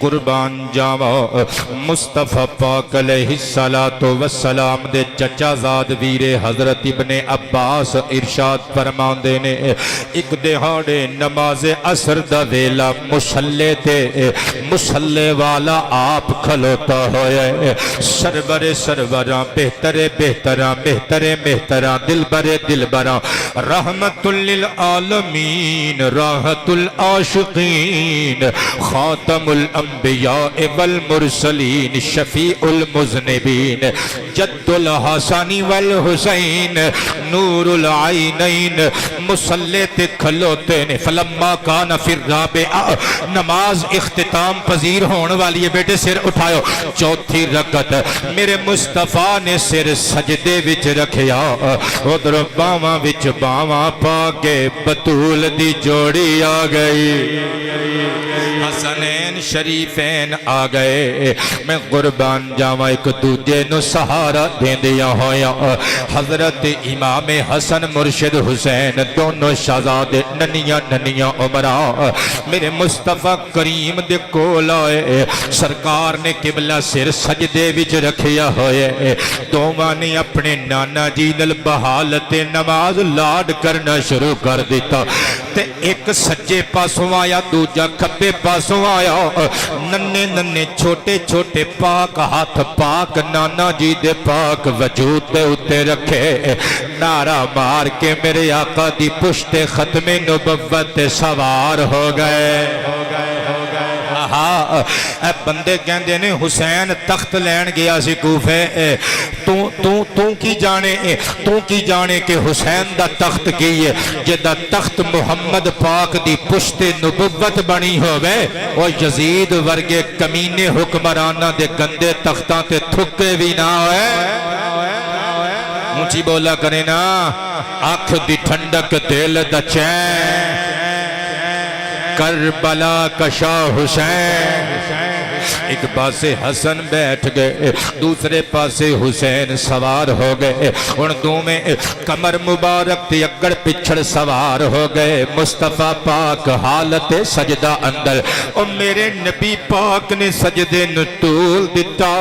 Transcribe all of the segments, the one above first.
قربان جاوا مصطفیٰ پاک علیہ السلام دے چچا زاد ویر حضرت ابن عباس ارشاد فرماندے نے ایک دہاڑے نماز عصر دا ویلا مصلے تے مصلے والا آپ کھلوتا ہوئے سرور سروراں بہتراں بہتراں دلبراں رحمت للعالمین راحت العاشقین خاتم الانبیاء والمرسلین شفیع المذنبین جد الحسن والحسین نور العینین مصلی تے کھلوتے نے فلما کان فی الرابعہ نماز اختتام پذیر ہونے والی ہے بیٹے سر اٹھائیو چوتھی رکعت میرے مصطفیٰ نے سر سجدے وچ رکھیا ادھر باواں وچ باواں پا کے بطول دی جوڑی آ گئی حسنین شریفین آ گئے میں قربان جاواں ایک دوجے نو سہارا دین دیا ہویا حضرت امام حسن مرشد حسین دونوں شہزادے ننیاں عمرہ میرے مصطفیٰ کریم دے کول آئے سرکار نے قبلہ سر سجدے وچ رکھیا ہوئے دوواں نے اپنے نانا جی نال بحالت نماز لاڈ کرنا شروع کر دیتا تے ایک سجے پاسوں آیا دوجا کھبے پاسوں آیا ننے چھوٹے پاک ہاتھ پاک نانا جی دے پاک وجود دے اتے رکھے نعرہ مار کے میرے آقا دی پشت ختم نبوت سوار ہو گئے اے بندے کہندے نے حسین تخت لین گیا سی کوفے تو کی جانے کہ حسین دا تخت کی ہے جدا تخت محمد پاک دی پشت نبوت بنی ہوئے اور یزید ورگے کمینے حکمرانہ دے گندے تختاں تے تھکے بھی نہ ہوئے اونچی بولا کرے نا آنکھ دی ٹھنڈک دل دا چین کربلا کا شاہ حسین ایک پاسے حسن بیٹھ گئے دوسرے پاسے حسین سوار ہو گئے ان دو میں کمر مبارک تے اگڑ پچھڑ سوار ہو گئے مصطفیٰ پاک حالت سجدہ اندر اور میرے نبی پاک نے سجدے نطول دیتا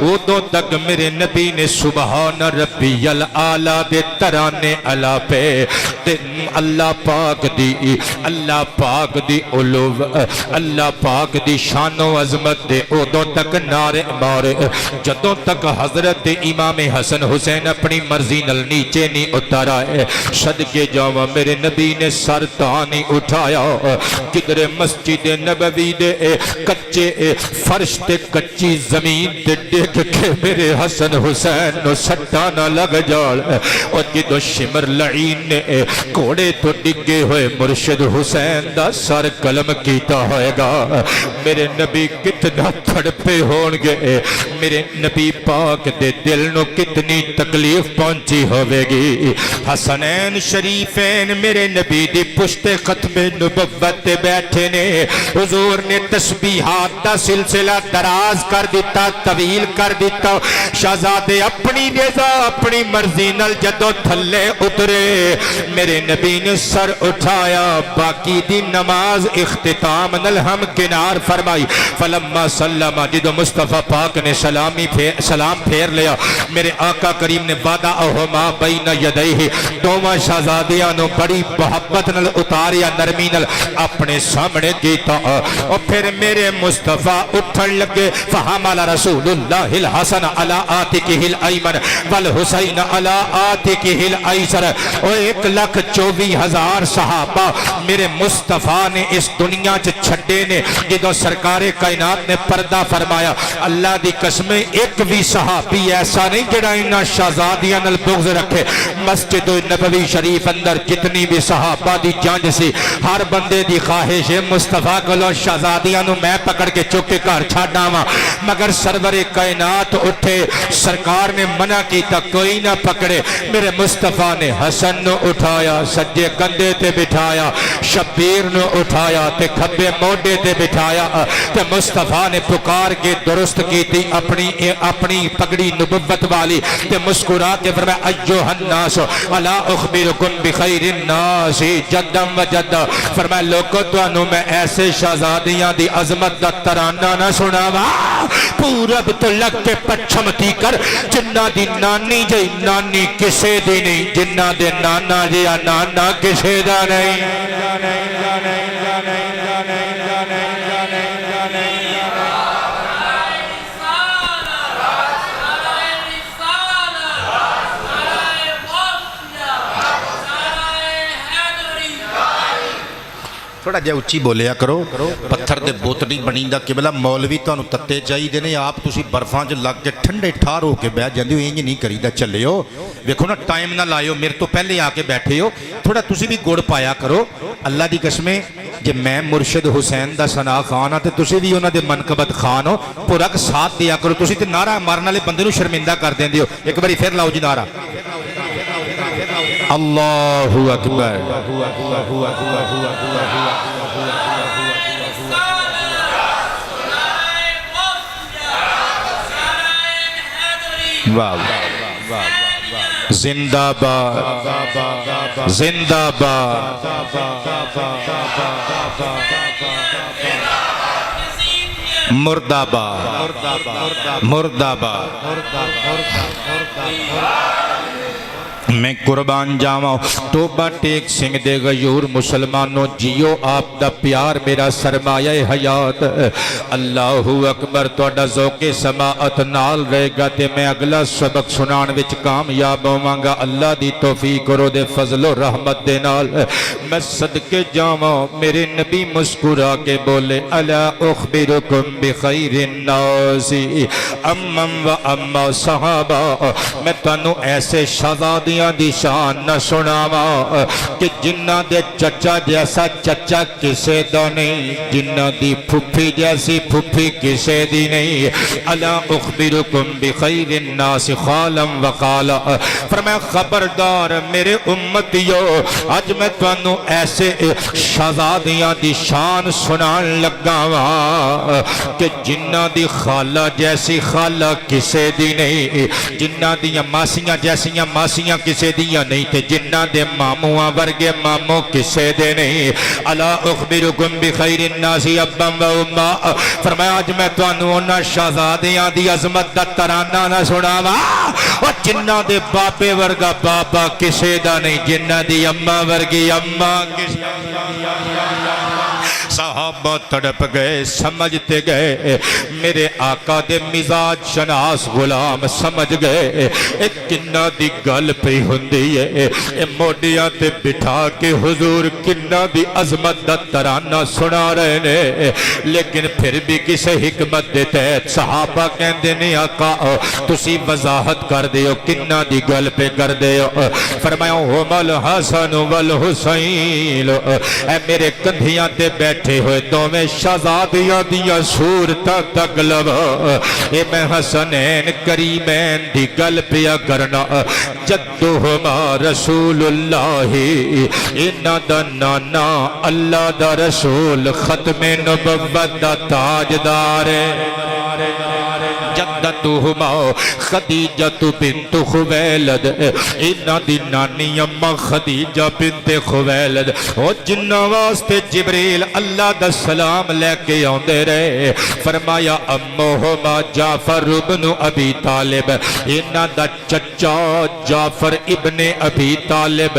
وہ دو تک میرے نبی نے سبحان ربی العالی دے ترانے علا پہ اللہ پاک دی علو اللہ پاک دی شان و عظمت دے اودوں تک نعرے مارے جدوں تک حضرت امام حسن حسین اپنی مرضی نل نیچے نہیں اترائے صدقے جاواں میرے نبی نے سر تانی اٹھایا کدھر مسجد نبوی دے کچے فرش تے کچی زمین تے ڈگ کے میرے حسن حسین نو سٹا نہ لگ جال اور جدو شمر لعین نے کوڑے تو ڈگے ہوئے مرشد حسین دا سر قلم کیتا ہوئے گا میرے نبی کتنا تھڑپے ہونگے میرے نبی پاک دے دل نو کتنی تکلیف پہنچی ہوئے گی حسنین شریفین میرے نبی دی پشت ختم نبوت بیٹھے نے حضور نے تسبیحات دا سلسلہ دراز کر دیتا طویل کر دیتا شہزادے اپنی رضا اپنی مرضی نل جدو تھلے اترے میرے نبی نے سر اٹھایا باقی دی نماز اختتام نل ہم کنار فرمائی فلما سلم جدو مصطفیٰ پاک نے سلام پھیر لیا میرے آقا کریم نے وعدہ اہما بین یدیہ دوواں شہزادیاں نو بڑی محبت نل اتاریا نرمی نل اپنے سامنے کیتا اور پھر میرے مصطفیٰ اٹھن لگے فحمل رسول اللہ الحسن علی آتکہ الایمن والحسین علی آتکہ الایسر اور 1,24,000 صحابہ میرے مصطفیٰ نے اس دنیا چ چھڑے نے جدو سرکار کائنات نے پردہ فرمایا اللہ دی قسم ایک بھی صحابی ایسا نہیں جڑا انہا شہزادیاں نال بغض رکھے مسجد نبوی شریف اندر جتنی بھی صحابہ دی جانج سی ہر بندے دی خواہش مصطفیٰ کلو شہزادیاں نو میں پکڑ کے چکے کار چھاڑنا وا مگر سرور کائنات اٹھے سرکار نے منع کیتا کوئی نہ پکڑے میرے مصطفیٰ نے حسن نو اٹھایا سجے کندے تے بٹھایا شبیر نو اٹھایا تے کھبے موڈے تے بٹھایا تے مصطفیٰ نے پکار کے درست کی تھی اپنی پگڑی نبوت والی تے مسکرا کے فرمایا ایوہ الناس الا اخبرکم بخیر الناس جدم و جد فرمایا لوگوں تو انہوں میں ایسے شہزادیاں دی عظمت دا ترانہ نہ سناوا پورب تو لگ کے پچھمتی کر جنہ دی نانی جی نانی کسے دی نہیں جنہ دے نانا جی نانا کسے دا نہیں تھوڑا جہا اچھی بولیا کرو پتھر دے بوت نہیں بنی دا قبلہ مولوی تانوں تتے چاہیے نے آپ تسی برفاں چ لگ کے ٹھنڈے ٹھار ہو کے بیٹھ جاندے ہو انج نہیں کریدا چلے ہو ویکھو نا ٹائم نہ لائیو میرے تو پہلے آ کے بیٹھے ہو تھوڑا تسی بھی گڑ پایا کرو اللہ دی قسمیں جے میں مرشد حسین دا ثنا خان ہاں تے تسی بھی انہاں دے منقبت خان ہو پورک ساتھ دیا کرو تسی تے نعرہ مارن والے بندے نو شرمندہ کر دیندے ہو ایک باری پھر لاؤ جی نعرہ اللہ اکبر زندہ باد زندہ باد مردہ باد مردہ باد میں قربان جاواں توبہ ٹیک سنگھ دے غیور مسلمانوں جیو آپ دا پیار میرا سرمایہ حیات اللہ اکبر توڑا ذوق سماعت نال رہے گا تے میں اگلا سبق سنان وچ کامیاب ہوں گا اللہ دی توفیق کرو دے فضل و رحمت دے نال میں صدقے جاواں میرے نبی مسکرا کے بولے الا اخبرکم بخیر الناس امم و اما صحابہ میں تانوں ایسے شہزادیاں دی شان نہ سناوا کہ جنہ دے چچا جیسا چچا کسے دا نہیں جنہ دی پھپھی جیسی پھپھی کسے دی نہیں الا اخبرکم بخیر الناس خالا وقالا فرمایا خبردار میرے امتیو آج میں تانوں ایسے شہزادیاں دی شان سنان لگا وا کہ جنہ دی خالہ جیسی خالہ کسے دی نہیں جنہ دی ماسیاں جیسیاں ماسیاں کسے دیا نہیں تے جنہ دے ماموਆਂ ورگے ماموں کسے دے نہیں الا اخبرکم بخیر الناس ابا و اما فرمایا آج میں تانوں انہاں شہزادیاں دی عظمت دا ترانہ نہ سناوا اور جنہ دے باپے ورگا بابا کسے دا نہیں جنہ دی اما ورگی اما کسے صحابہ تڑپ گئے سمجھتے گئے میرے آقا دے مزاج شناس غلام سمجھ گئے ایک کنہ دی گل پہ ہوندی ہے موڈیاں تے بٹھا کے حضور کنہ دی عظمت دا ترانہ سنا رہے نے لیکن پھر بھی کسے حکمت دے تحت صحابہ کہندے نے آقا تسی وضاحت کر دیو کنہ دی گل پہ کر دیو فرمایا ہم الحسن والحسین اے میرے کندھیاں تے بیٹھے ہوئے دو میں شہزادیاں دیا صورتاں تک لبا اے میں حسنین کریمین دی گل پیا کرنا جدہما رسول اللہ انہ دا نانا اللہ دا رسول ختم نبوت دا تاجدار جدتہما خدیجہ بنت خویلد انہ دی نانی اما خدیجہ بنت خویلد او جنہ واسطے جبریل اللہ دا سلام لے کے آندے رہے فرمایا امہما جعفر ابن ابی طالب انہ دا چچا جعفر ابن ابی طالب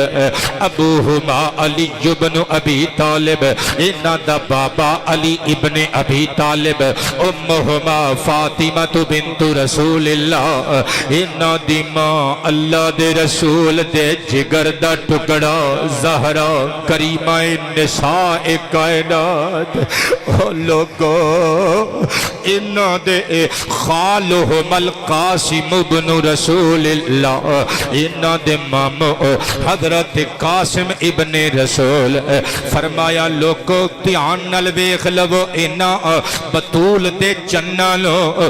ابوہما علی ابن ابی طالب انہ دا بابا علی ابن ابی طالب امہما فاطمہ بنت رسول اللہ انہ دی ماں اللہ دے رسول دے جگر دا ٹکڑا زہرا کریمہ نساء کائنات او لوگو انہ دے خالہم القاسم ابن رسول اللہ انہ دے مامو حضرت قاسم ابن رسول فرمایا لوگو دھیان نال ویکھ لو انہ بطول دے چنہ لو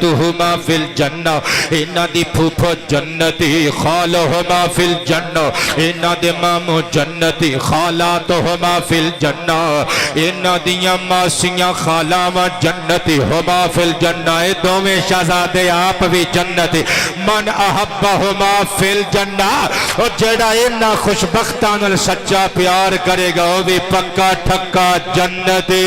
خالتهما فی الجنہ انہاں دی پھوپھو جنتی خالہما فی الجنہ انہاں دے مامو جنتی خالاتہما فی الجنہ انہاں دیاں ماسیاں خالاواں جنتی ہما فی الجنہ اے دوویں شہزادے آپ بھی جنتی من احبہما فی الجنہ اور جڑا انہاں خوشبختاں نال سچا پیار کرے گا وہ بھی پکا ٹھکا جنتی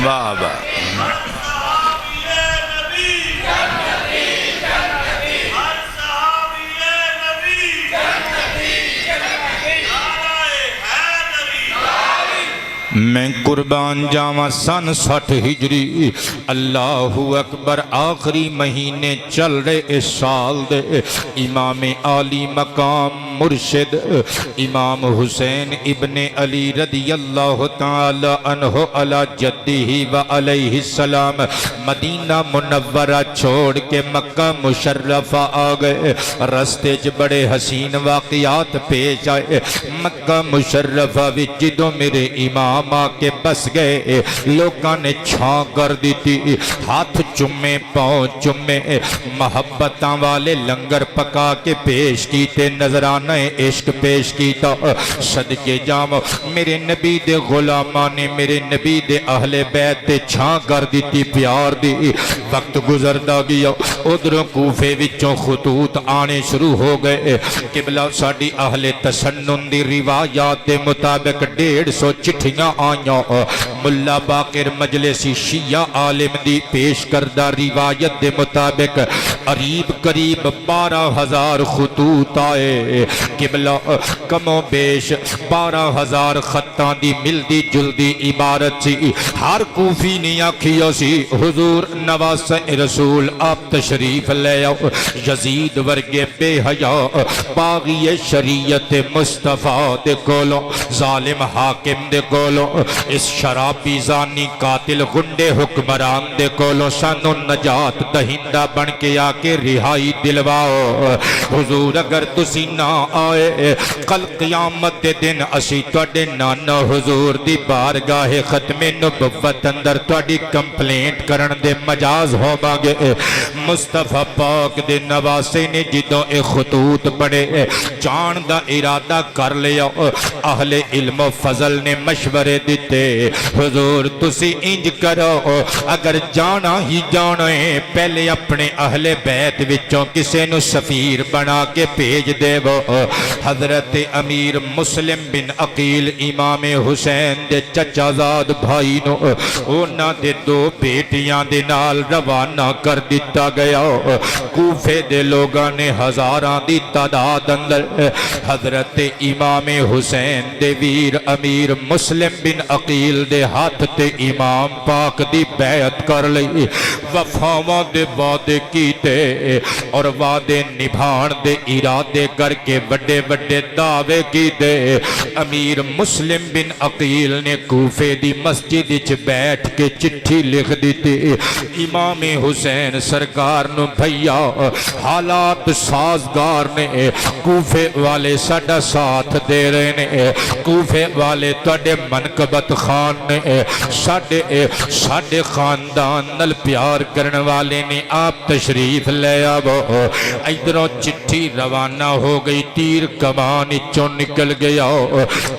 بابا میں قربان جاواں سن 60 ہجری اللہ اکبر آخری مہینے چل رہے اس سال دے امام عالی مقام مرشد امام حسین ابن علی رضی اللہ تعالی عنہ علی جدہ و علیہ السلام مدینہ منورہ چھوڑ کے مکہ مشرفہ آگئے رستے چ بڑے حسین واقعات پیش آئے مکہ مشرفہ وچ جدوں میرے امام آ کے بس گئے لوگاں نے چھاں کر دیتی ہاتھ چمے پاؤں چمے محبتاں والے لنگر پکا کے پیش کیتے نظرانہ عشق پیش کیتا صدقے جاؤں میرے نبی دے غلاماں نے میرے نبی دے اہل بیت تے چھاں کر دیتی پیار دی وقت گزردا گیا ادھروں کوفے وچوں خطوط آنے شروع ہو گئے قبلہ ساڈی اہل تسنن دی روایات دے مطابق 150 چٹھیاں آئیاں ملا باقر مجلسی شیعہ عالم دی پیش کردہ روایت دے مطابق قریب 12,000 خطوط آئے قبلہ کم و بیش 12,000 خطاں دی ملدی جلدی عبارت سی ہر کوفی نے آکھیا سی حضور نواسہ رسول آپ تشریف لے آؤ یزید ورگے بے حیا باغی شریعت مصطفیٰ دے کولوں ظالم حاکم دے کولوں اس شرابی زانی قاتل غنڈے حکمران دے کولوں سانو نجات دہندہ بن کے آکے رہائی دلواؤ حضور اگر تسی نہ آئے کل قیامت دے دن اسی توڑے نانا حضور دی بارگاہ ختم نبوت اندر توڑی کمپلینٹ کرن دے مجاز ہو باگے مصطفیٰ پاک دے نواسے نے جدوں اے خطوط پڑے جان دا ارادہ کر لیا اہل علم و فضل نے مشورے دیتے حضور تسی انج کرو اگر جانا ہی جانا ہے پہلے اپنے اہل بیت وچوں کسے نو سفیر بنا کے بھیج دے وہ حضرت امیر مسلم بن عقیل امام حسین دے چچا زاد بھائی نو اونا دے 2 بیٹیاں دے نال روانہ کر دیتا گیا کوفے دے لوگاں نے ہزاراں دی تعداد اندر حضرت امام حسین دے ویر امیر مسلم بن عقیل دے ہاتھ تے امام پاک دی بیعت کر لئی وفاواں دے وعدے کیتے اور وعدے نبھان دے ارادے کر کے بڑے بڑے دعوے کیتے امیر مسلم بن عقیل نے کوفے دی مسجد وچ بیٹھ کے چٹھی لکھ دیتی امام حسین سرکار نو بھیا حالات سازگار نے کوفے والے ساڈا ساتھ دے رہے نے کوفے والے تواڈے منقبت خان نے ساڈے خاندان نال پیار کرن والے نے آپ تشریف لے آو ادھروں چٹھی روانہ ہو گئی تیر کمان چوں نکل گیا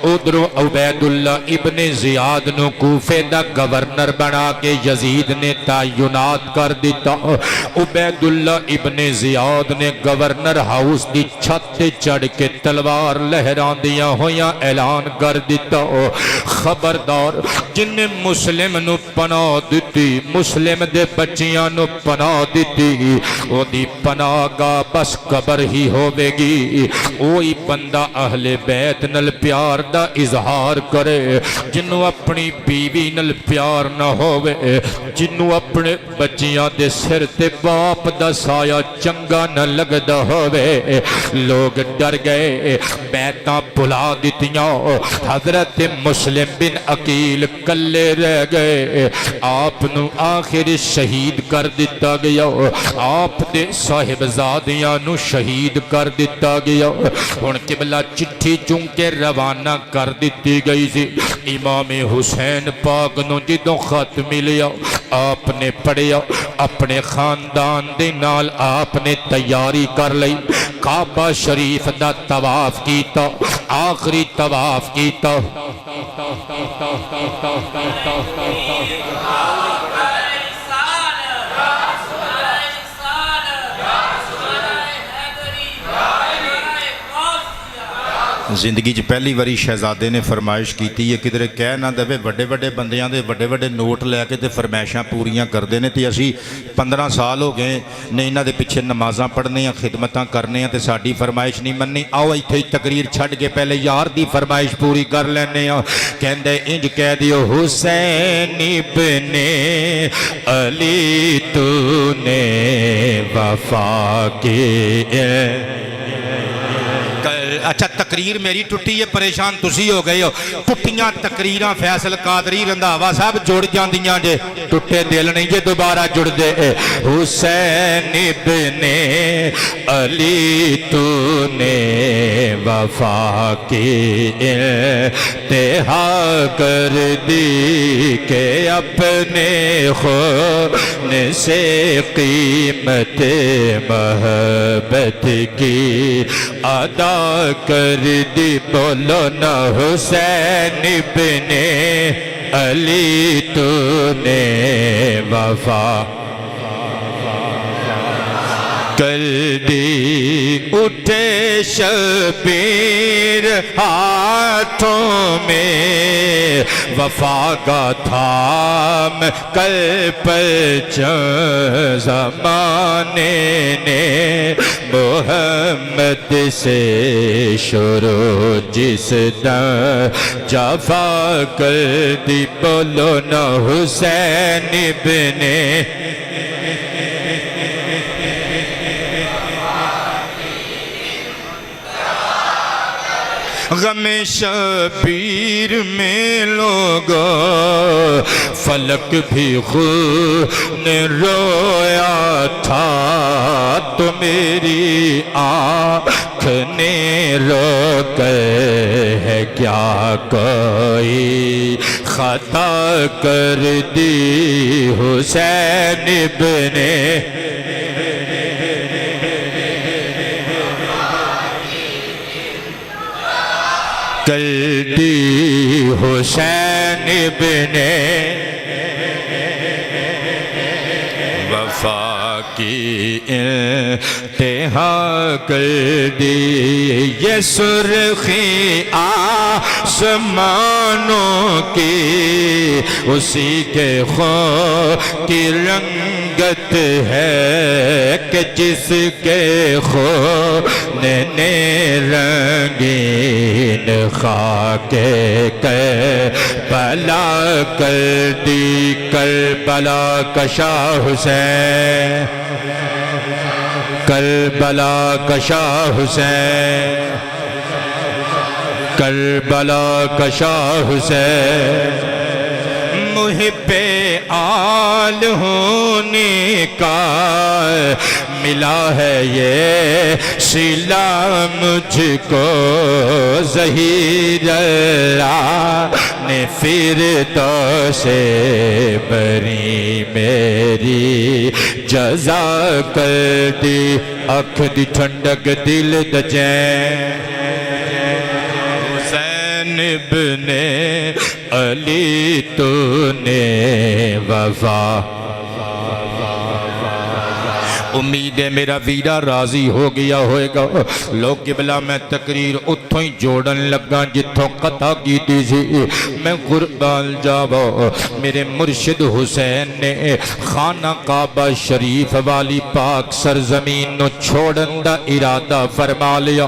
ادھروں عبید اللہ ابن زیاد نو کوفے دا گورنر بنا کے یزید نے تعینات کر دیتا عبید اللہ ابن زیاد نے گورنر ہاؤس دی چھت چڑھ کے تلوار لہران دیا ہویا اعلان کر دیتا خبردار جن مسلم نو پناہ دیتی دیتی مسلم دے بچیاں نو پناہ دیتی او دی پناہ گاہ بس قبر ہی ہوے گی اوہی بندہ اہل بیت نل پیار دا اظہار کرے جنوں اپنی بیوی نل پیار نہ ہوے جنوں اپنے بچیاں دے سر تے باپ دا سایہ چنگا نہ لگدا ہوے لوگ ڈر گئے بیتاں بھلا دتیاں حضرت مسلم بن عقیل کلے رہ گئے آپ نو آخر شہید کر دیتا گیا آپ دے صاحبزادیاں نو شہید کر دیتا گیا ہن قبلہ چٹھی چونکہ روانہ کر دیتی گئی سی امام حسین پاک نو جدوں خط ملیا آپ نے پڑھیا اپنے خاندان دے نال آپ نے تیاری کر لئی کعبہ شریف دا طواف کیتا آخری طواف کیتا زندگی چ پہلی واری شہزادے نے فرمائش کیتی ہے کدھر کہہ نہ دے بڑے بڑے بندیاں دے بڑے بڑے نوٹ لے کے تے فرمائشاں پوریاں کردے نے تے اسی 15 سال ہو گئے نے انہاں دے پیچھے نمازاں پڑھنے ہیں خدمتاں کرنے ہیں تے ساڈی فرمائش نہیں مننی آؤ ایتھے تقریر چھڈ کے پہلے یار دی فرمائش پوری کر لینے ہیں کہندے انج کہہ دیو حسین ابن علی تو نے وفا کی اچھا تقریر میری ٹوٹی ہے پریشان تسی ہو گئے ہو ٹوٹیاں تقریراں فیصل قادری رندھاوا صاحب جڑ جاندیاں جے ٹوٹے دل نہیں جے دوبارہ جڑ دے حسین ابن علی تو نے وفا کی انتہا کر دی کہ اپنے خون سے قیمت محبت کی ادا کر دی بولو نہ حسین ابن علی تو نے وفا کر دی اٹھے شبیر ہاتھوں میں وفا کا تھام کل پرچم زمانے نے محمد سے شروع جس دن جفا کر دی بولو نہ حسین ابن غم شبیر میں لوگوں فلک بھی خون رویا تھا تو میری آنکھ نے رو کر ہے کیا کوئی خطا کر دی حسین ابن کر دی حسین ابن وفا کی انتہا کر دی یہ سرخی آسمانوں کی اسی کے خون کی رنگت ہے کہ جس کے خون نے رنگین خاک کربلا کر دی کربلا کشا حسین کربلا کشا حسین کربلا کشا حسین محب آل ہونے کا ملا ہے یہ صلہ مجھ کو ظہیر اللہ نے فردوس بری میری جزا کر دی اکھ دی ٹھنڈک دل دجیں حسین ابن علی تو نے وفا امید ہے میرا ویرا راضی ہو گیا ہوئے گا لو قبلہ میں تقریر اتھوں ہی جوڑن لگا جتھوں قطع کی دیزی میں قربان جاوا میرے مرشد حسین نے خانہ کعبہ شریف والی پاک سرزمین نو چھوڑن دا ارادہ فرما لیا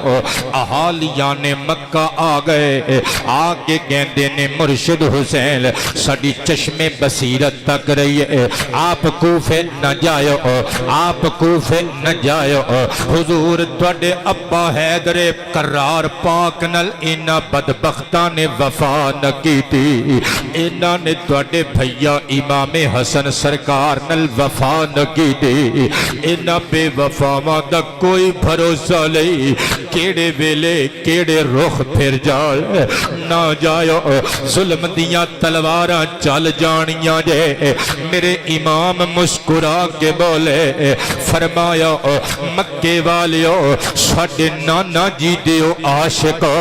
احالیان مکہ آ گئے آگے گیندے نے مرشد حسین ساڑی چشم بصیرت تک رہی ہے آپ کوفے نہ جائے آپ کوفے نہ جائے حضور توڑے ابا حیدر قرار پاک نل اینا بدبختہ نے وفا نہ کی تھی اینا نے توڑے بھیا امام حسن سرکار نل وفا نہ کی تھی اینا بے وفا مادہ کوئی بھروسہ لئی کیڑے ویلے کیڑے رخ پھر جائے نہ جائے ظلم دیاں تلواراں چل جانیاں جے میرے امام مسکرا کے بولے فرمایا مکے والیو ساڑے نانا جی دیو عاشقو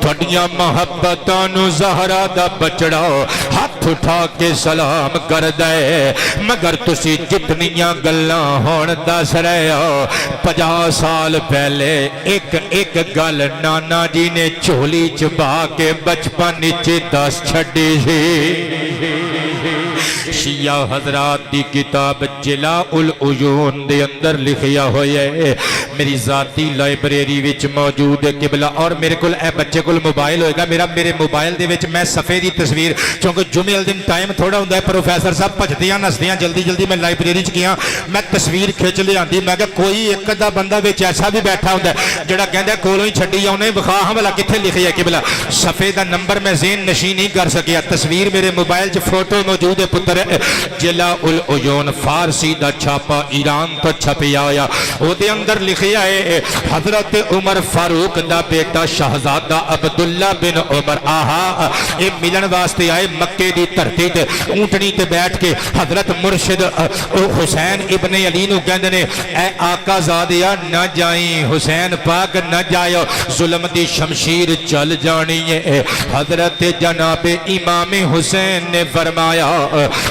تھوڑیاں محبتانو زہرہ دا بچڑا ہاتھ اٹھا کے سلام کر دے مگر تسی جتنیاں گلاں ہون دس رہے ہو 50 سال پہلے ایک گل نانا جی نے چولی چبا کے بچپن نیچے دس چھڑی سی شیعہ حضرات دی کتاب جلاء العیون دے اندر لکھیا ہویا ہے میری ذاتی لائبریری وچ موجود ہے قبلہ اور میرے کل اے بچے کل موبائل ہوئے گا میرے موبائل دے وچ میں صفحے دی تصویر چونکہ جمعہ دن ٹائم تھوڑا ہوندہ ہے پروفیسر صاحب پجھدیاں نسدیاں جلدی میں لائبریری چ گیا میں تصویر کھچ لے آندی میں کہ کوئی ایک دا بندہ وچ ایسا بھی بیٹھا ہوندہ ہے جڑا کہندہ ہے کولوں ہی چھڈی یا انہیں بخواہ ہم والا کتھے لکھی ہے قبلہ صفحے دا نمبر میں ذہن نشین نہیں کر سکیا تصویر میرے موبائل چ فوٹو موجود ہے پتر جلاء العیون فارسی دا چھاپا ایران تو چھپی آیا وہ دے اندر لکھیا ہے حضرت عمر فاروق دا بیٹا شہزادہ عبداللہ بن عمر آہا یہ ملن واسطے آئے مکے دی دھرتی تے اونٹنی تے بیٹھ کے حضرت مرشد حسین ابن علی نو کہندے نے اے آقا زادیا نہ جائیں حسین پاک نہ جائے ظلم دی شمشیر چل جانی ہے حضرت جناب امام حسین نے فرمایا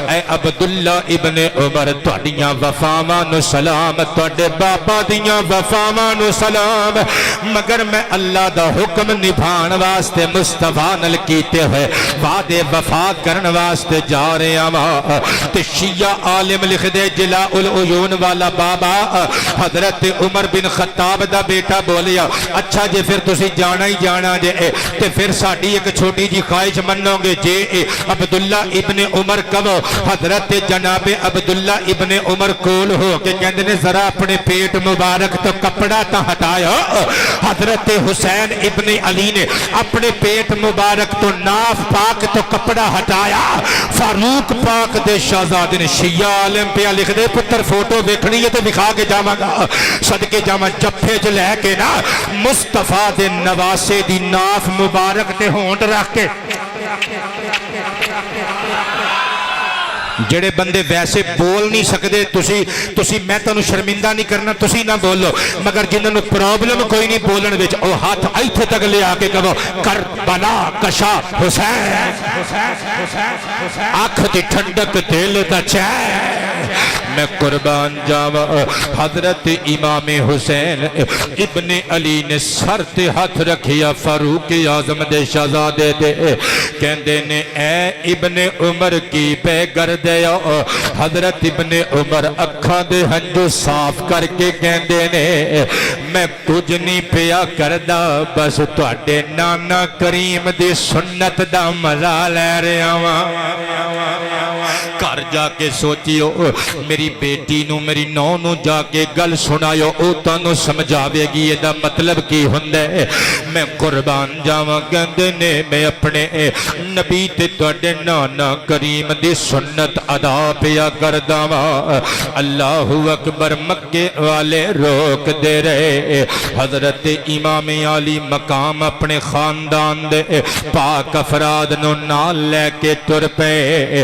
اے عبداللہ ابن عمر توڑیاں وفامانو سلام توڑے بابا دیاں وفامانو سلام مگر میں اللہ دا حکم نبھان واسطے مصطفیٰ نل کیتے ہوئے وعدے وفا کرن واسطے جا رہے ہیں تے شیعہ عالم لکھ دے جلاء العیون والا بابا حضرت عمر بن خطاب دا بیٹا بولیا اچھا جے پھر تسی جانا ہی جانا جے تے پھر ساڑی ایک چھوٹی جی خواہش منو گے جے عبداللہ ابن عمر کبو حضرت جناب عبداللہ ابن عمر کول ہو کہ کہندے نے ذرا اپنے پیٹ مبارک تو کپڑا تا ہٹایا حضرت حسین ابن علی نے اپنے پیٹ مبارک تو ناف پاک تو کپڑا ہٹایا فاروق پاک دے شہزادے نے شیعہ عالم پہ لکھ دے پتر فوٹو دیکھنی ہے تو دکھا کے جاواں گا صدقے جاواں جپے جو لے کے نا مصطفیٰ دے نواسے دی ناف مبارک تے ہونٹ رکھ کے جڑے بندے ویسے بول نہیں سکتے تسی میں تانوں شرمندہ نہیں کرنا تسی نہ بولو مگر جنہوں نے پرابلم کوئی نہیں بولن وچ او ہاتھ ایتھے تک لے آ کے کہو کربلا کشا حسین آنکھ دی ٹھنڈک دل دا چین میں قربان جاوا حضرت امام حسین ابن علی نے سر تے ہاتھ رکھیا فاروق اعظم دے شہزادے دے کہندے نے اے ابن عمر کی بے گرد حضرت ابن عمر اکھاں دے ہنجو صاف کر کے کہندے نے میں کچھ نہیں پیا کردا بس تواڈے نانا کریم دی سنت دا مزہ لے رہا ہاں گھر جا کے سوچیو میری بیٹی نو میری نو نو جا کے گل سنایو او تانوں سمجھاوے گی یہ دا مطلب کی ہوندے میں قربان جاواں کہندے نے میں اپنے نبی تے تواڈے نانا کریم دی سنت ادا پیا کردا وا اللہ اکبر مکے والے روک دے رہے حضرت امام علی مقام اپنے خاندان دے پاک افراد نو نال لے کے تر پے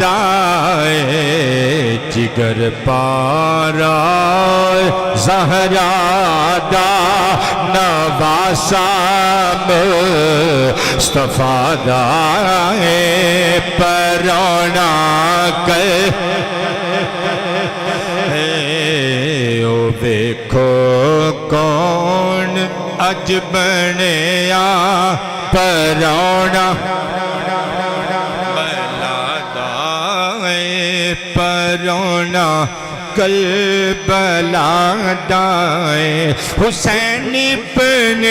دائے جگر پارا زہرا دا نواسا مصطفیٰ دائے پرونا کر او دیکھو کون اج بنیا پرونا پرونا کل بلا دائیں حسین ابن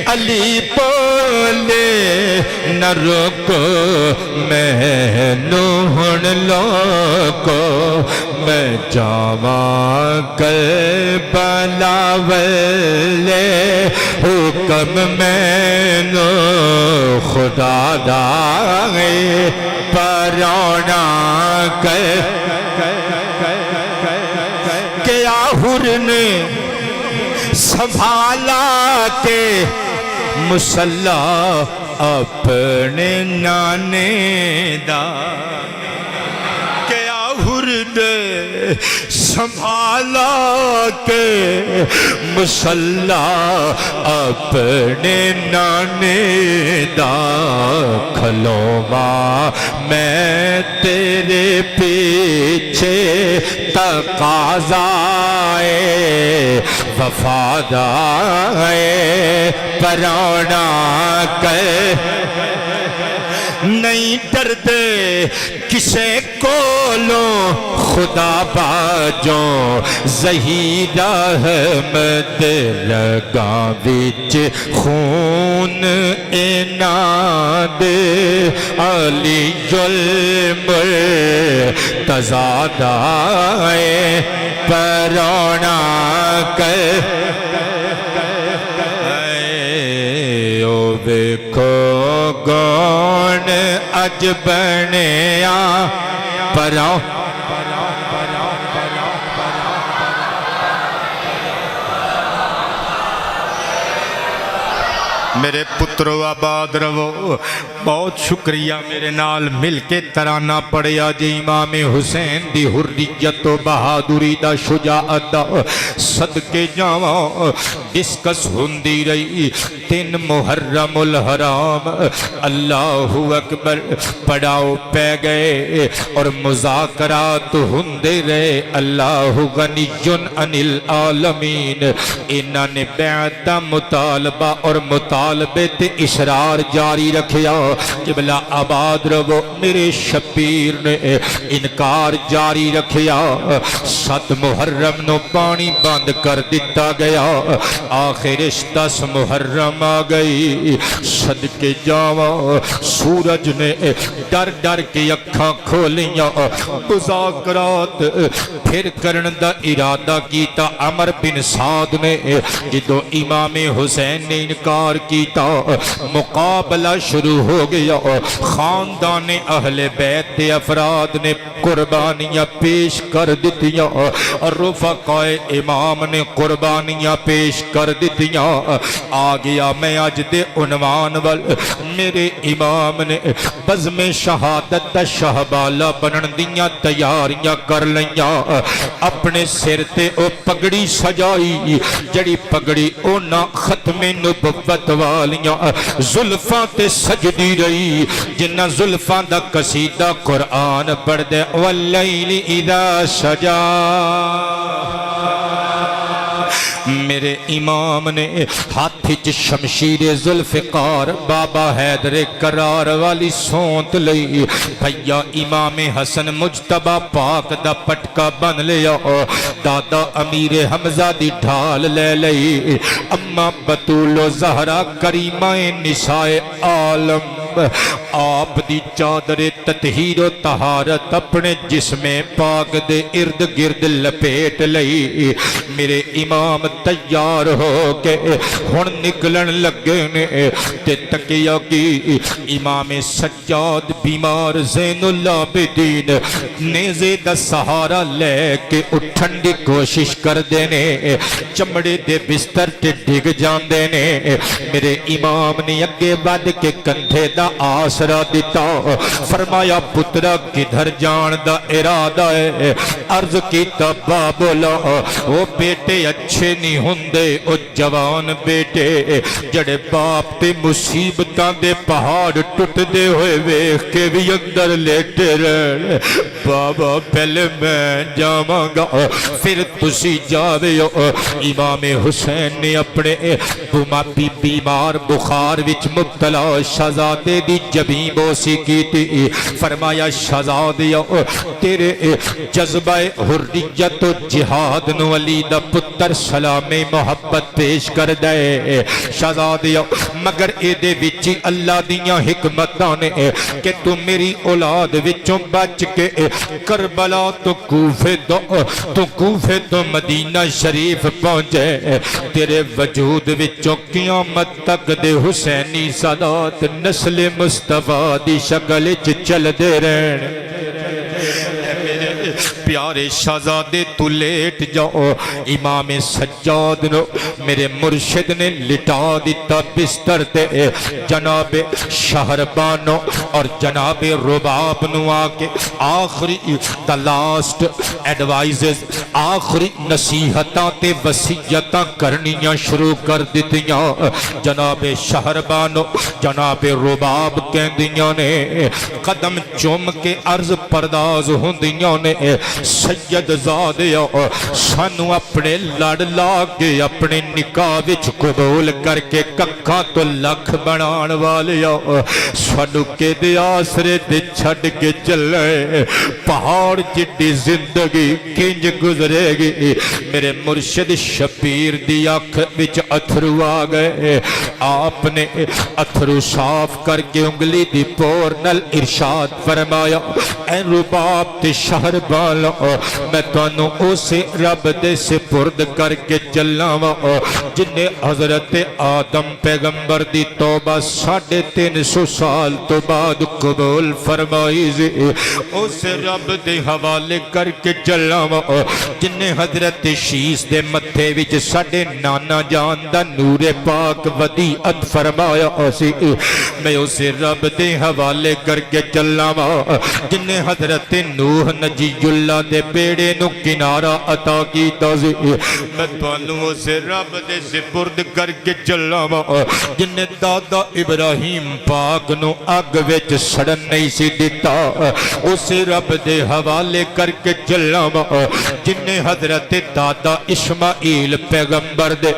علی بولے نہ رکو میں نوہن لوگو میں جاواں کل بلا والے حکم میں نو خدا دائیں پرونا کل کیا حر نے سنبھالا کے مصلی اپنے نانے دا کیا حر نے سنبھالا کے مصلی اپنے نانے دا کھلو ماں میں تیرے پیچھے تقاضائے وفادائے پرونا کر نہیں ڈردے کسے کولوں خدا باجوں ظہیر احمد رگاں وچ خون اناد علی المرتضیٰ دائے پرونا کر او دیکھو گون اج بنیا پرو میرے پترو آباد رہو بہت شکریہ میرے نال مل کے ترانہ پڑھیا جی امام حسین دی حریت و بہادری دا شجاعت دا صدقے جاواں ڈسکس ہوندی رہی 3 محرم الحرام اللہ اکبر پڑھاؤ پہ گئے اور مذاکرات ہوندے رہے اللہ غنی عن العالمین انہاں نے بیعت مطالبہ اور مطالبے تے اشرار جاری رکھیا قبلہ آباد رہو میرے شبیر نے انکار جاری رکھیا 7 محرم نو پانی بند کر دیتا گیا آخر 10 محرم آ گئی صدقے جاواں سورج نے ڈر ڈر کے اکھاں کھولیاں مذاکرات پھر کرن دا ارادہ کیتا عمر بن سعد نے جدو امام حسین نے انکار کیتا مقابلہ شروع ہو گیا خاندان اہل بیت افراد نے قربانیاں پیش کر دیتیاں رفقاء امام نے قربانیاں پیش کر دیتیاں آ گیا میں آج دے عنوان وال میرے امام نے بزم شہادت دا شہبالہ بنن دیاں تیاریاں کر لیاں اپنے سر تے او پگڑی سجائی جڑی پگڑی او نا ختم نبوت والیاں زلفاں تے سجدی رہی جنہ زلفاں دا قصیدہ قرآن پڑھ دے واللیل اذا سجا میرے امام نے ہاتھ شمشیر ذوالفقار بابا حیدر کرار والی سونت لئی بھیا امام حسن مجتبہ پاک دا پٹکا بن لیا دادا امیر حمزہ دی ڈھال لے لئی اما بطول و زہرہ کریمہ نساء عالم آپ دی چادر تطہیر و طہارت اپنے جسم پاک دے ارد گرد لپیٹ لئی میرے امام تیار ہو کے ہن نکلن لگے نے تے تکیہ کی امام سجاد بیمار زین العابدین نیزے دا سہارا لے کے اٹھن دی کوشش کردے نے چمڑے دے بستر تے ڈگ جاندے نے میرے امام نے اگے ود کے کندھے دا آسرا دیتا فرمایا پترا کدھر جان دا ارادہ ہے عرض کیتا بابولا او بیٹے اچھے نہیں ہوندے او جوان بیٹے جڑے باپ تے مصیبتاں دے پہاڑ ٹوٹ دے ہوئے ویکھ کے بھی اندر لیٹے رہے بابا پہلے میں جاواں گا پھر تسی جاوے امام حسین نے اپنے بیمار بخار وچ مبتلا شہزادے دی جبیں بوسی کیتی فرمایا شہزادیا تیرے جذبہ حریت و جہاد نو علی دا پتر سلام محبت پیش کر دے شہزادیا مگر اے دے وچ اللہ دیاں حکمتاں نے کہ تو میری اولاد وچوں بچ کے کربلا تو کوفے تو مدینہ شریف پہنچے تیرے وجود وچوں قیامت تک دے حسینی سادات نسل مصطفیٰ دی شکل چل دے رہن پیارے شہزادے تو لیٹ جاؤ امام سجاد نو میرے مرشد نے لٹا دیتا بستر تے جناب شہربانو اور جناب رباب نو آکے آخری دا لاسٹ ایڈوائزز آخری نصیحتاں تے وصیتاں کرنیاں شروع کر دیتیاں جناب شہربانو جناب رباب کہندیاں نے قدم چوم کے عرض پرداز ہوندیاں نے سید زادیا سانو اپنے لڑ لا کے اپنے نکاح وچ قبول کر کے ککھاں تو لکھ بنان والیا سانو کے دے آسرے دے چھڑ کے چلے پہاڑ جڈی زندگی کنج گزرے گی میرے مرشد شبیر دی آنکھ وچ اتھرو آ گئے آپ نے اتھرو صاف کر کے انگلی دی پور نل ارشاد فرمایا اے رباب تے شہربان میں تانوں اسے رب دے سپرد کر کے چلاواں جن نے حضرت آدم پیغمبر دی توبہ 350 سال تو بعد قبول فرمائی سی اسے رب دے حوالے کر کے چلاواں جن نے حضرت شیش دے متھے وچ ساڈے نانا جان دا نور پاک ودیعت فرمایا سی میں اسے رب دے حوالے کر کے چلاواں جن نے حضرت نوح نجی اللہ دے بیڑے نو کنارہ عطا کیتا سی میں تانوں اسے رب دے سپرد کر کے چلاواں جن نے دادا ابراہیم پاک نو اگ وچ سڑن نہیں سی دتا اسے رب دے حوالے کر کے چلاواں جن نے حضرت دادا اسماعیل پیغمبر دے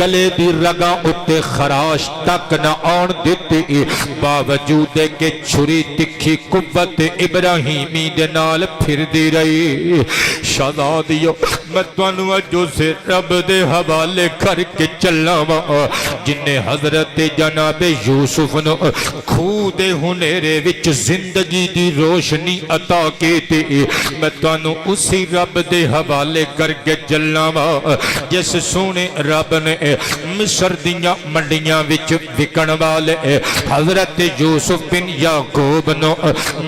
گلے دی رگاں اتے خراش تک نہ آن دیتی باوجود کہ چھری تکھی قوت ابراہیمی دے نال پھر دی رہی شہزادیو میں تانوں جو سے رب دے حوالے کر کے چلاواں جن نے حضرت جناب یوسف نو کھو دے ہنیرے وچ زندگی دی روشنی عطا کیتی میں تانوں اسی رب دے حوالے کر کے چلاواں جس سونے رب نے مصر دیاں منڈیاں وچ وکن والے حضرت یوسف بن یعقوب نو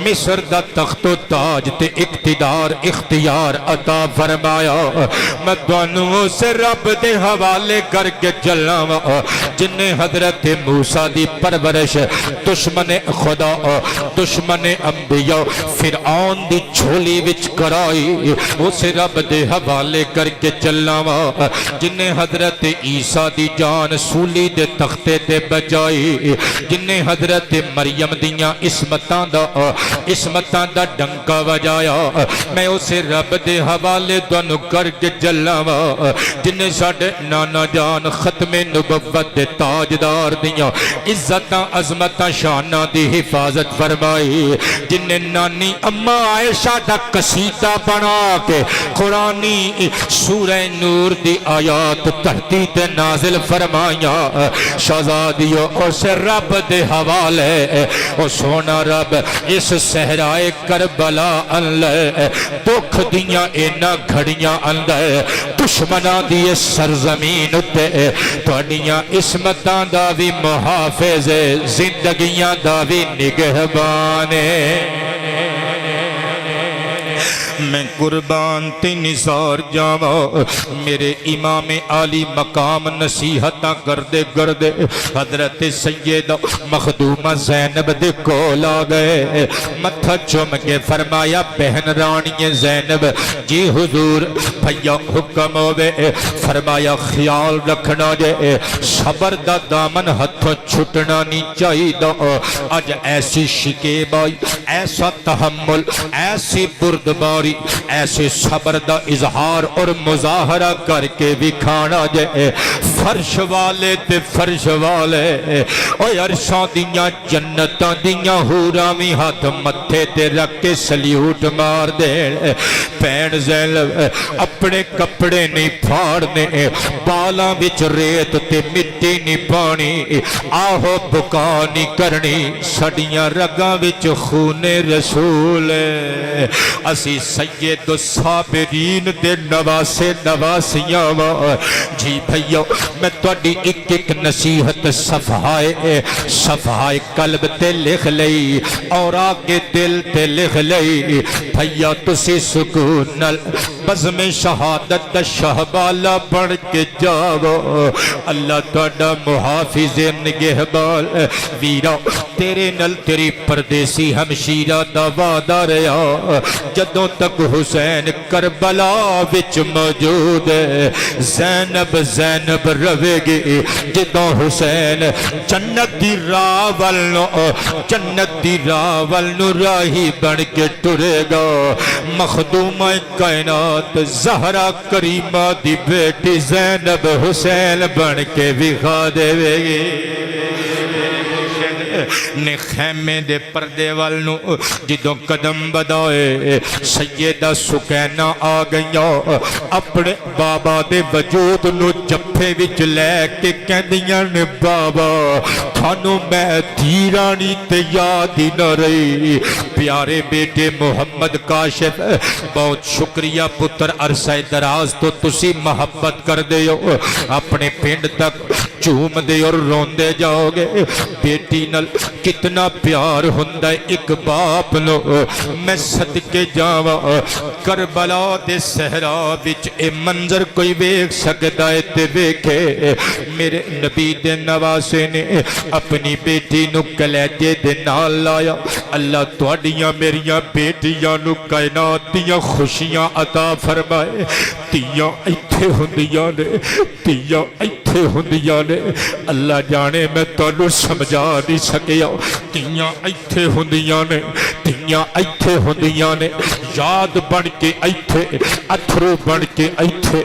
مصر دا تخت و تاج تے اقتدار اختیار عطا فرمایا میں تانوں سے رب دے حوالے کر کے چلاواں جن نے حضرت موسیٰ دی پرورش دشمن خدا دشمن انبیاء فرعون دی جھولی وچ کرائی اسے رب دے حوالے کر کے چلاواں جن نے حضرت عیسیٰ دی جان سولی دے تختے تے بچائی جن نے حضرت مریم دیاں عصمتاں دا ڈنکا وجایا میں اسے رب دے حوالے تانوں کر کے چلاواں جن نے ساڈے نانا جان ختم نبوت دے تاجدار دیاں عزتاں عظمتاں شاناں دی حفاظت فرمائی جن نے نانی اما عائشہ دا قصیدہ بنا کے قرآنی سورہ نور دی آیات دھرتی تے نازل فرمائیاں شہزادیو اسے رب دے حوالے او سونا رب اس صحرائے کربلا ان لے دکھ دیاں اینا گھڑیاں اندر دشمناں دی سرزمین تے تہاڈیاں عصمتاں دا وی محافظ زندگیاں دا وی نگہبان میں قربان تے نثار جاواں میرے امام عالی مقام نصیحتاں کردے کردے حضرت سیدہ مخدومہ زینب دے کول آ گئے متھا چوم کے فرمایا بہن رانی زینب جی حضور بھیا حکم ہوئے فرمایا خیال رکھنا جے صبر دا دامن ہتھوں چھٹنا نہیں چاہیے اج ایسی شکیب آئی ایسا تحمل ایسی بردباری ایسے صبر دا اظہار اور مظاہرہ کر کے بھی کھانا جائے فرش والے تے فرش والے اوہ عرشاں دیاں جنتاں دیاں ہوراں بھی ہاتھ متھے تے رکھ کے سلیوٹ مار دے پین زینب اپنے کپڑے نہیں پھاڑنے بالاں وچ ریت تے مٹی نہیں پانی آہو بکا نہیں کرنی سڑیاں رگاں وچ خون رسول اسی سید الصابرین دے نواسے نواسیاں جی بھئیو میں توڑی ایک ایک نصیحت صفحائے قلب تے لکھ لئی اور آگے دل تے لکھ لئی بھئیا تسی سکون بزم شہادت شہبالا بڑھ کے جاؤ اللہ توڑا محافظ نگہبال ویرا تیرے نل تیری پردیسی ہمشیرہ دا وعدہ رہا جدوں تک حسین کربلا وچ موجود ہے زینب زینب روے گی جدوں حسین جنت دی راہ والنو راہی بن کے ٹرے گا مخدومہ کائنات زہرا کریمہ دی بیٹی زینب حسین بن کے وکھا دے گی نے خیمے دے پردے والنو جدوں قدم بدائے سیدہ سکینہ آ گئیاں اپنے بابا دے وجود نو جپے وچ لے کے کہندیاں نے بابا تھانو میں تیرانی تے یاد ہی نہ رہی پیارے بیٹے محمد کاشف بہت شکریہ پتر عرصہ دراز تو تسی محبت کر دے ہو اپنے پنڈ تک چوم دے اور روندے جاؤ گے بیٹی نل کتنا پیار ہوندہ ایک باپ لو میں صدقے جاواں کربلا دے صحرا وچ اے منظر کوئی ویکھ سکدا ہے تے ویکھے میرے نبی دے نواسے نے اپنی بیٹی نو کلیجے دے نال لایا اللہ تواڈیاں میریاں بیٹیاں نو کائنات دیاں خوشیاں عطا فرمائے تیاں ایتھے ہوندیاں نے تیاں ایتھے ہوندیاں نے اللہ جانے میں تانوں سمجھا نہیں سکیا تیاں ایتھے ہوندیاں نے تیاں ایتھے ہوندیاں نے یاد بن کے ایتھے اتھرو بن کے ایتھے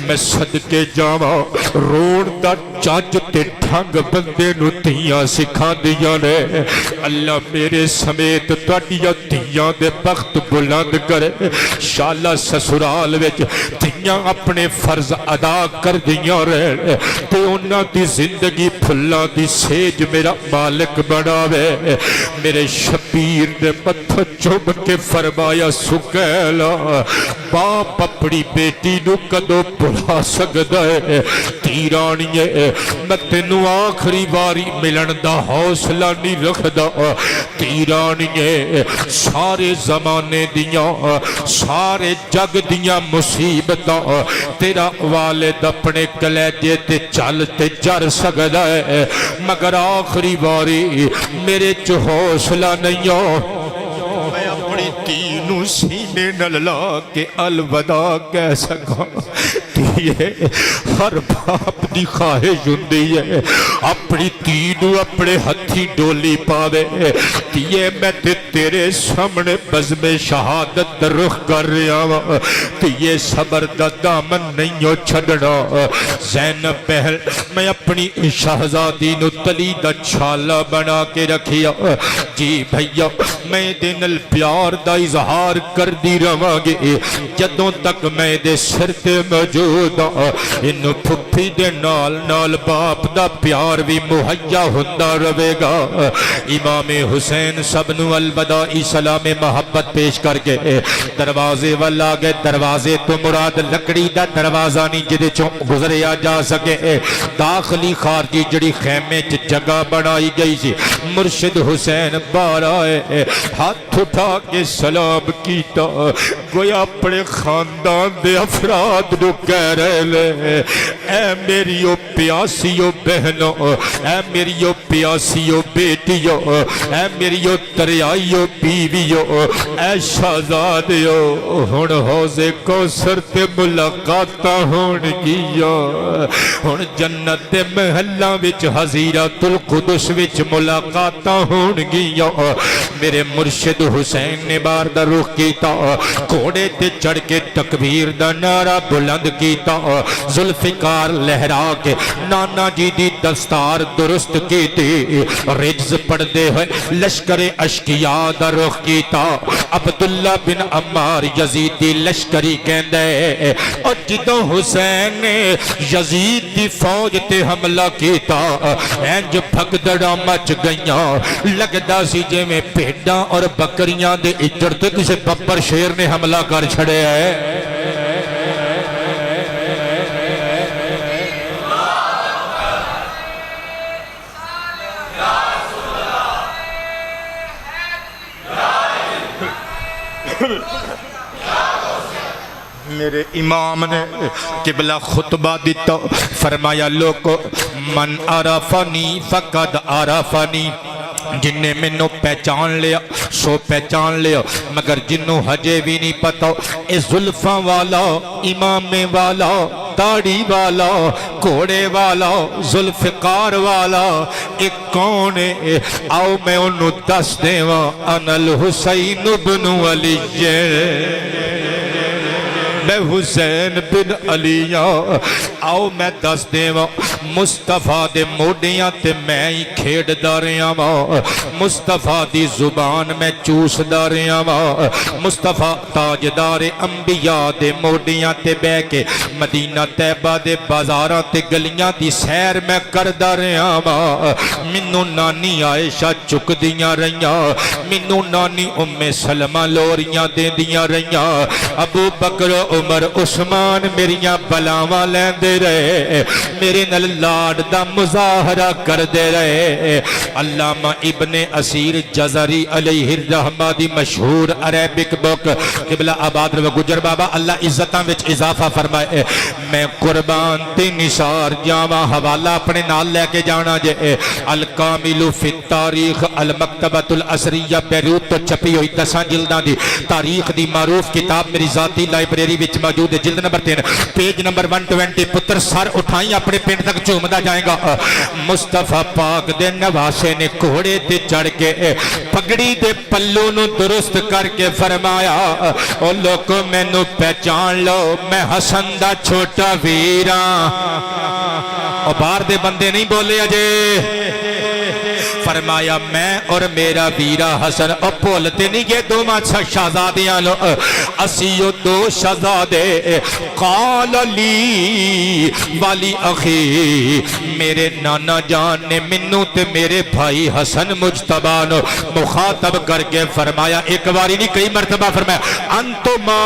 میں صدقے جاواں روڑ دا چاج تے ڈھنگ بندے نو تیاں سکھا دیاں نے اللہ میرے سمیت تواڈیاں تیاں دے بخت بلند کرے شالا سسرال وچ تیاں اپنے فرض ادا کر دیاں رہے تے انہاں دی زندگی پھلاں دی سیج میرا مالک بناوے میرے شبیر نے متھا چوم کے فرمایا سکیلا باپ اپنی بیٹی نو کدو بھلا سکدا ہے تیرانیے میں تینوں آخری باری ملن دا حوصلہ نہیں رکھدا تیرانیے سارے زمانے دیاں سارے جگ دیاں مصیبتاں تیرا والد اپنے کلیجے تے چل تے جر سکدا ہے مگر آخری باری میرے چ حوصلہ نہیں میں اپنی تینوں سینے نل لا کے الوداع کہہ سکا تیے ہر باپ دی خواہش ہوندی ہے اپنی تینوں اپنے ہتھی ڈولی پاوے تیے میں تیرے سامنے بزم شہادت رخ کر رہا ہوں تیے صبر دا دامن نہیں ہو چھڑنا زینب بہن میں اپنی شہزادی نو تلی دا چھالا بنا کے رکھیا جی بھیا میں دن الپیار دا اظہار کر دی رواں گے جدوں تک میں دے سر تے موجود سکدا اینو پھپھی دے نال باپ دا پیار بھی مہیا ہوندا رہے گا امام حسین سب نو الوداعی سلام محبت پیش کر کے دروازے والا گئے دروازے تو مراد لکڑی دا دروازہ نہیں جدے چوں گزریا جا سکے داخلی خارجی جڑی خیمے چ جگہ بنائی گئی سی مرشد حسین باہر آئے ہاتھ اٹھا کے سلام کیتا گویا اپنے خاندان دے افراد نو کہہ رہے لے اے میریو پیاسیو بہنو اے میریو پیاسیو بیٹیو اے میریو تریائیو بیویو اے شہزادیو ہن حوض کوثر تے ملاقاتاں ہون گیا ہن جنت دے محلاں وچ حزیرۃ القدس وچ ملاقاتاں ہون گیا میرے مرشد حسین نے بار دا رخ کیتا گھوڑے تے چڑھ کے تکبیر دا نعرہ بلند کیتا ذوالفقار لہرا کے نانا جی دی دستار درست کیتی رجز پڑھ دے ہوئے لشکر اشکیاء دا رخ کیتا عبداللہ بن عمار یزیدی لشکری کہندے اور جدوں حسین نے یزید دی فوج تے حملہ کیتا انج بھگدڑا مچ گئیاں لگدا سی جے میں بھیڈاں اور بکریاں دے اجڑ تے کسے ببر شیر نے حملہ کر چھڑے ہے میرے امام نے قبلہ خطبہ دیتا فرمایا لوگو من عرفنی فقد عرفنی جن نے منو پہچان لیا سو پہچان لیا مگر جنوں ہجے بھی نہیں پتا اے زلفاں والا امام والا داڑھی والا گھوڑے والا ذوالفقار والا ایک کون ہے آؤ میں انہوں دس دیواں انا الحسین بن علی میں حسین بن علی آؤ میں دس دیواں مصطفیٰ دے موڈیاں تے میں ہی کھیڑ داریاں ماں مصطفیٰ دی زبان میں چوس داریاں ماں مصطفیٰ تاجدار انبیاء دے موڈیاں تے بے کے مدینہ طیبہ دے بازاراں تے گلیاں دی سیر میں کر داریاں ماں منو نانی عائشہ چک دیاں رہیاں منو نانی ام سلمہ لوریاں دے دیاں رہیاں ابو بکر عمر عثمان میریاں بلاواں لین دے رہے میرے نل لاڈ دا مظاہرہ کر دے رہے علامہ ابن اسیر جزری علیہ الرحمہ دی مشہور عربک بک قبلہ آباد رو گجر بابا اللہ عزتاں وچ اضافہ فرمائے میں قربان تے نثار جاواں حوالہ اپنے نال لے کے جانا جے الکامل فی التاریخ المکتبۃ الاسریہ بیروت تو چھپی ہوئی 10 جلداں دی تاریخ دی معروف کتاب میری ذاتی لائبریری وچ موجود ہے جلد نمبر 3 پیج نمبر 120 پتر سر اٹھائیں اپنے پنڈ تک چومدا جائے گا مصطفیٰ پاک دے نواسے نے گھوڑے تے چڑھ کے پگڑی دے پلو نو درست کر کے فرمایا او لوگو مینوں پہچان لو میں حسن دا چھوٹا ویراں او باہر دے بندے نہیں بولے اجے فرمایا میں اور میرا ویرا حسن او بولتے نہیں یہ دو ماں شہزادیاں لو اسیو دو شہزادے قال لی والی اخی میرے نانا جان نے منو تے میرے بھائی حسن مجتبہ نو مخاطب کر کے فرمایا ایک باری نہیں کئی مرتبہ فرمایا انتما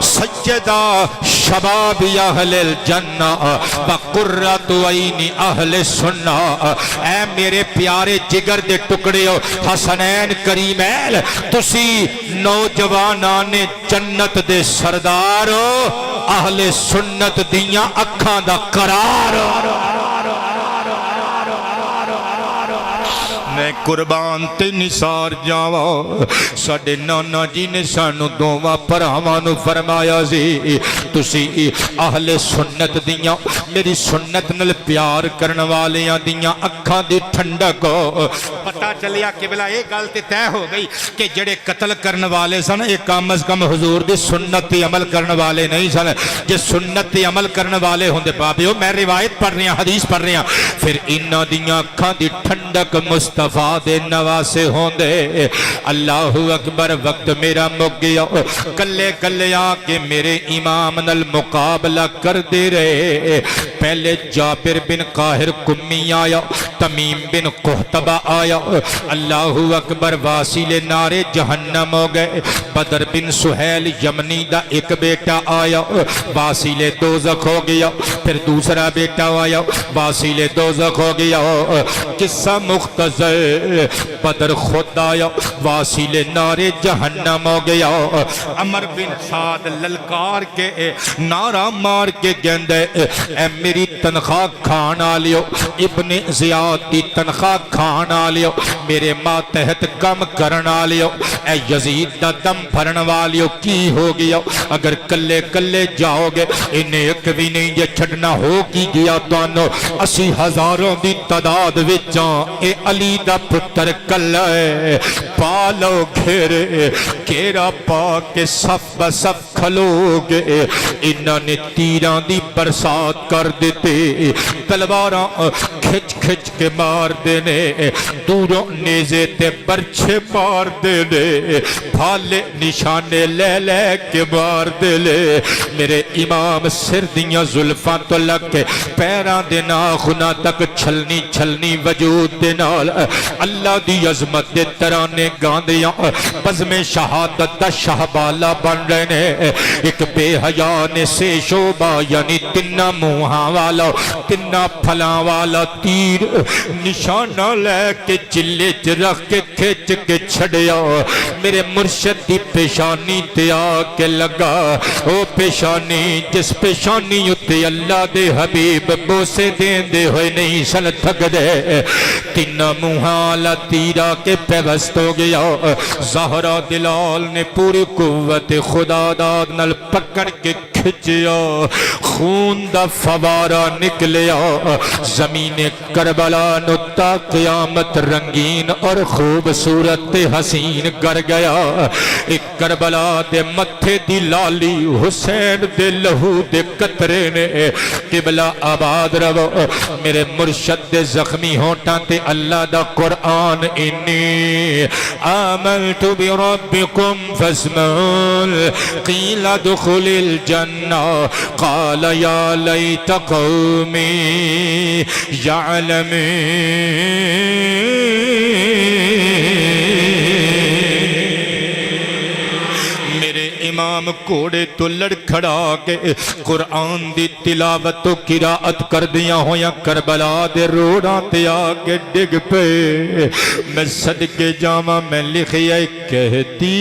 سجدہ شباب اہل الجنہ وقرۃ عین اہل سنہ اے میرے پیارے جگر دے ٹکڑے ہو حسنین کریمین تسی نوجوانان جنت دے سردار ہو اہل سنت دیاں اکھاں دا قرار میں قربان تے نثار جاواں ساڈے نانا جی نے سانو دوواں بھراواں نو فرمایا سی تسی اہل سنت دیاں میری سنت نال پیار کرن والیاں دیاں اکھاں دی ٹھنڈک پتہ چلیا قبلہ ایک گل تے طے ہو گئی کہ جڑے قتل کرن والے سن اے کم از کم حضور دی سنت تے عمل کرن والے نہیں سن جے سنت تے عمل کرن والے ہوندے بابیو میں روایت پڑھ رہی ہوں حدیث پڑھ رہی ہوں پھر انہاں دیاں اکھاں دی ٹھنڈک مصطفیٰ مصطفیٰ دے نواسے ہوندے اللہ اکبر وقت میرا مک گیا کلے کلے آکے میرے امام نال مقابلہ کر دے رہے پہلے جابر بن قاہر کمی آیا تمیم بن قحطبہ آیا اللہ اکبر واسیل نارے جہنم ہو گئے بدر بن سہیل یمنی دا ایک بیٹا آیا واسیل دوزخ ہو گیا پھر دوسرا بیٹا آیا واسیل دوزخ ہو گیا قصہ مختصر بدر خود آیا واسیل نارے جہنم ہو گیا عمر بن سعد للکار کے نعرہ مار کے گندے اے میری تنخواہ کھانا لیو ابن زیاد دی تنخواہ کھانا لیو میرے ماتحت کم کرنا لیو اے یزید دا دم بھرن والیو کی ہو گیا اگر کلے کلے جاؤ گے انہیں ایک بھی نہیں یہ چھڑنا ہو کی گیا توانو 80,000 دی تعداد وچاں اے علی دا پتر کلے پالو گھیرے کیرا پا کے صف بصف کھلو گے انہوں نے تیران دی برسات کر دیتے تلواراں کھچ کھچ کے مار دینے دوروں نیزے تے برچھے مار دینے بھالے نشانے لے لے کے مار دینے میرے امام سر دیاں زلفاں تو لگ کے پیران دے ناخنا تک چھلنی چھلنی وجود دینال اللہ دی عظمت دے ترانے گاندیاں بزم شہادت دا شہبالا بن رہنے ایک بے حیاء سے شعبہ یعنی تنہ موہاں والا تنہ پھلاں والا تیر نشانہ لے کے چلے رکھ کے کھچ کے چھڑیا میرے مرشد دی پیشانی تے آکے لگا او پیشانی جس پیشانی اتے اللہ دے حبیب بوسے دین دے ہوئے نہیں سن تھک دے تنہ موہاں والا تیرا کے پیوست ہو گیا زہرہ دلال نے پوری قوت خدا داد نل پکڑ کے کھچیا خون دا فوارہ نکلیا زمین کربلا نتا قیامت رنگین اور خوبصورت حسین گر گیا ایک کربلا دے متھے دی لالی حسین دے لہو دے قطرے نے قبلہ آباد رو میرے مرشد دے زخمی ہونٹاں تے اللہ دا قرآن انی آمنت بربکم فاسمعون قیل دخل الجنہ قال یا لیت قومی یعلمون میرے امام کوڑے تو لڑکھڑا کے قرآن دی تلاوت و قرآت کر دیا ہویا کربلا دے روڑاں تے آگے ڈگ پہ میں صدقے جامع میں لکھیا کہتی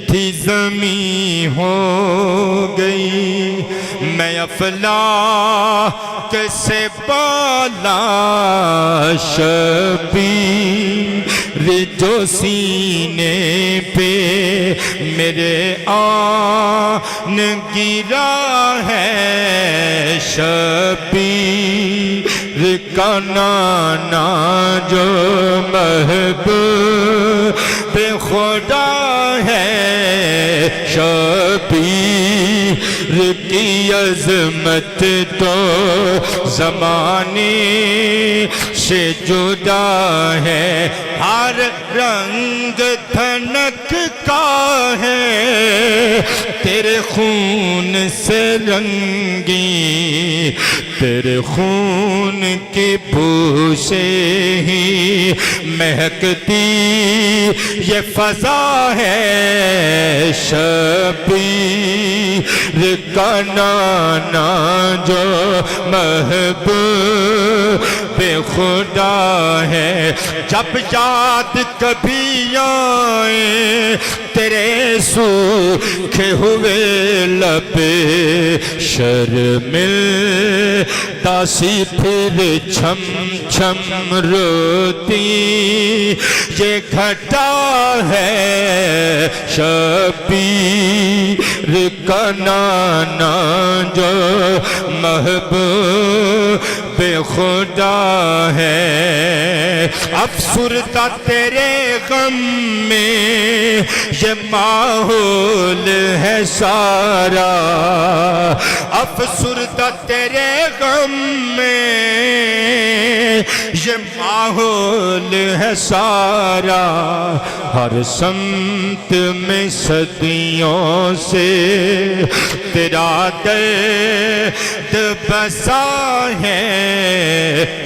تھی زمین ہو گئی میں افلاک سے بالا شبیر جو سینے پہ میرے آن گرا ہے شبیر کا نانا جو محبوب خدا ہے شبیر کی عظمت تو زمانے سے جدا ہے ہر رنگ تھنک کا ہے تیرے خون سے رنگی تیرے خون کی بو سے ہی مہکتی یہ فضا ہے شبیر کا نانا جو محبوب خدا ہے جب یاد کبھی آئے تیرے سوکھے ہوئے لبے شرمندہ سی پھر چھم چھم روتی یہ گھٹا ہے شبیر کا نانا جو محبوب بے خدا ہے، افسردہ تیرے غم میں یہ ماحول ہے سارا، افسردہ تیرے غم میں یہ ماحول ہے سارا، ہر سمت میں صدیوں سے تیرا درد بسا ہے،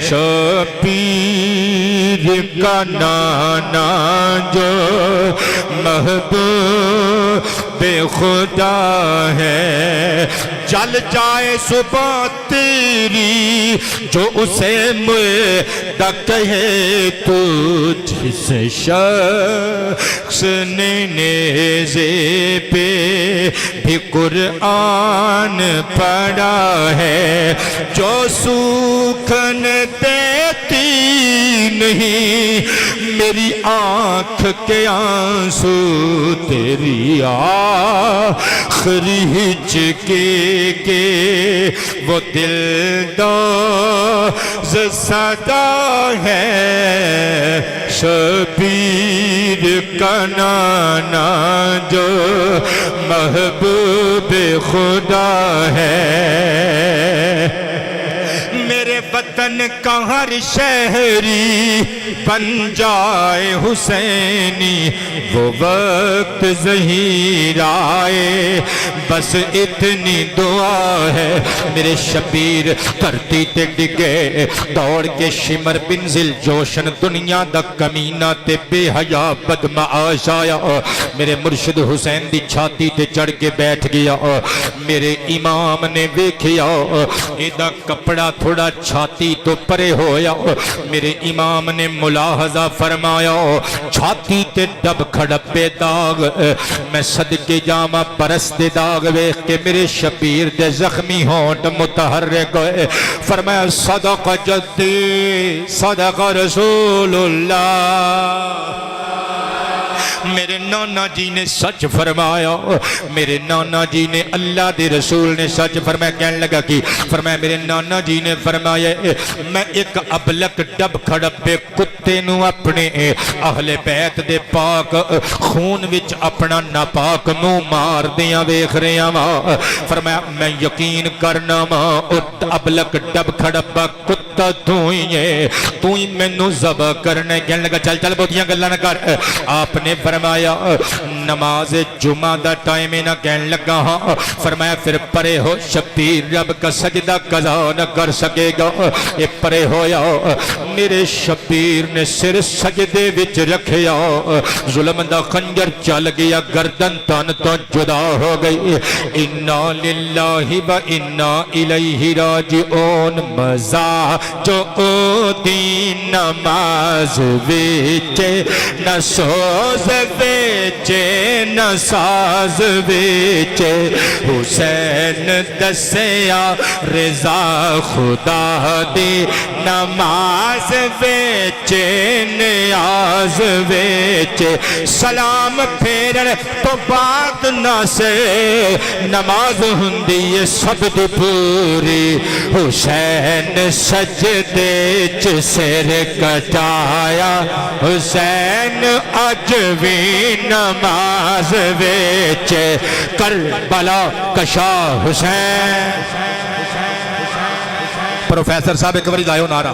شبیر کا نانا جو محبوب بے خدا ہے، جل جائے صبح تیری جو اسے مردہ کہے تو، جس شخص نے نیزے پہ بھی قرآن پڑھا ہے، جو سوکھن دیتی نہیں میری آنکھ کے آنسو، تیری آخری ہچکی کے وہ دل دوز صدا ہے، شبیر کا نانا جو محبوب خدا ہے، میرے وطن کا ہر شہری بن جائے حسینی، وہ وقت ظہیر آئے بس اتنی دعا ہے، میرے شبیر دھرتی تے ڈگے دوڑ کے شمر بن ذل جوشن، دنیا دا کمینہ تے بے حیا بدمعاش آیا، میرے مرشد حسین دی چھاتی تے چڑھ کے بیٹھ گیا، میرے امام نے ویکھیا ایدہ کپڑا تھوڑا چھاتی تو پرے ہویا، میرے امام نے ملاحظہ فرمایا چھاتی تے دب کھڑپے داغ، میں صدقے جامع پرست داغ ویکھ کے میرے شبیر دے زخمی ہونٹ متحرک ہوئے، فرمایا صدق جدی صدق رسول اللہ، میرے نانا جی نے سچ فرمایا، میرے نانا جی نے اللہ دے رسول نے سچ فرمایا، کہنے لگا کہ فرمایا میرے نانا جی نے فرمایا میں ایک ابلک ڈب کھڑپے کتے نو اپنے اہل بیت دے پاک خون وچ اپنا ناپاک منہ مار دیاں ویکھ رہا وا، فرمایا میں یقین کرنا وا ابلک ڈب کھڑپا کتا تو ہی ہے، تو ہی مینوں ذبح کرنا، کہنے لگا چل چل بہتیاں گلاں نہ کر، آپ نے فرمایا نماز جمعہ دا ٹائم نہ، کہنے لگا ہاں، فرمایا پھر پرے ہو، شبیر رب کا سجدہ قضا نہ کر سکے گا، یہ پرے ہویا، میرے شبیر نے سر سجدے وچ رکھیا، ظلم دا خنجر چل گیا، گردن تن تو جدا ہو گئی، انا للہ و انا الیہ راجعون، مزا جو دین نماز وچ نہ سوز ویچے نہ ساز ویچے، حسین دسیا رضا خدا دی، نماز ویچے نیاز ویچے، سلام پھیرن تو بعد نہ سے نماز ہندی سب دی پوری، حسین سجدے چ سر کٹایا، حسین اج بھی نماز ویچ، کربلا کشا حسین، پروفیسر صاحب ایک باری لائیو نعرہ،